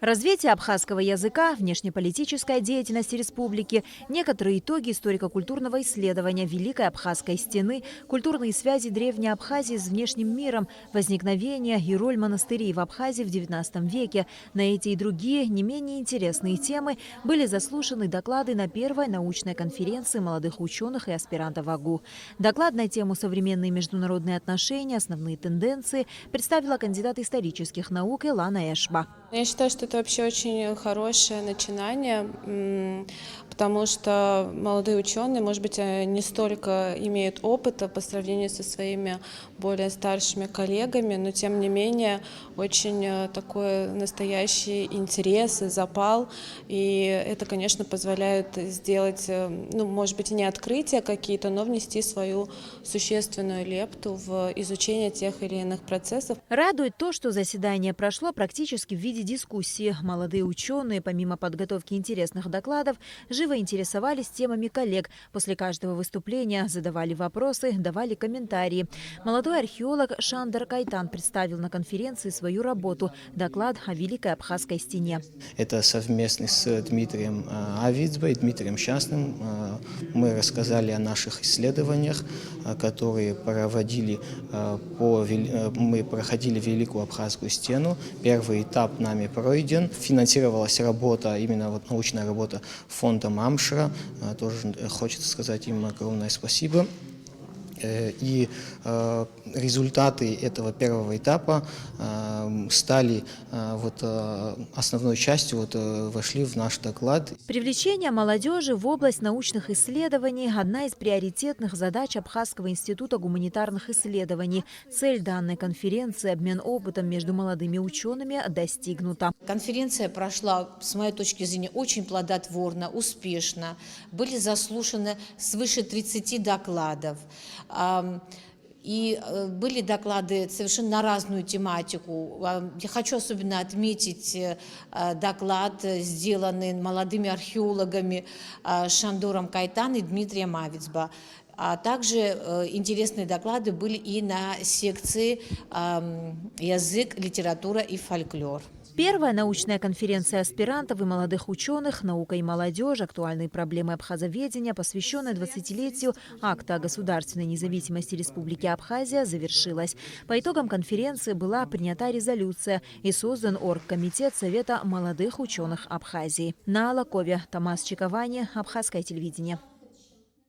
Развитие абхазского языка, внешнеполитическая деятельность республики, некоторые итоги историко-культурного исследования Великой Абхазской стены, культурные связи Древней Абхазии с внешним миром, возникновение и роль монастырей в Абхазии в XIX веке. На эти и другие не менее интересные темы были заслушаны доклады на первой научной конференции молодых ученых и аспирантов АГУ. Доклад на тему «Современные международные отношения. Основные тенденции» представила кандидат исторических наук Илана Эшба. Я считаю, что это вообще очень хорошее начинание, потому что молодые ученые, может быть, не столько имеют опыта по сравнению со своими более старшими коллегами, но тем не менее очень такой настоящий интерес и запал, и это, конечно, позволяет сделать, может быть, и не открытия какие-то, но внести свою существенную лепту в изучение тех или иных процессов. Радует то, что заседание прошло практически в виде дискуссии. Молодые ученые, помимо подготовки интересных докладов, живо интересовались темами коллег. После каждого выступления задавали вопросы, давали комментарии. Молодой археолог Шандор Кайтан представил на конференции свою работу – доклад о Великой Абхазской стене. Это совместно с Дмитрием Авидзбой, Дмитрием Частным. Мы рассказали о наших исследованиях, которые проводили мы проходили Великую Абхазскую стену. Первый этап нами пройден. Финансировалась работа, именно научная работа фондом Амшра. Тоже хочется сказать им огромное спасибо. И результаты этого первого этапа стали основной частью, вошли в наш доклад. Привлечение молодежи в область научных исследований – одна из приоритетных задач Абхазского института гуманитарных исследований. Цель данной конференции – обмен опытом между молодыми учеными – достигнута. Конференция прошла, с моей точки зрения, очень плодотворно, успешно. Были заслушаны свыше 30 докладов. И были доклады совершенно на разную тематику. Я хочу особенно отметить доклад, сделанный молодыми археологами Шандором Кайтан и Дмитрием Авидзба. А также интересные доклады были и на секции «Язык, литература и фольклор». Первая научная конференция аспирантов и молодых ученых «Наука и молодежь. Актуальные проблемы абхазоведения», посвященная 20-летию акта о государственной независимости Республики Абхазия, завершилась. По итогам конференции была принята резолюция и создан оргкомитет Совета молодых ученых Абхазии. На Алакове, Тамас Чиковани, Абхазское телевидение.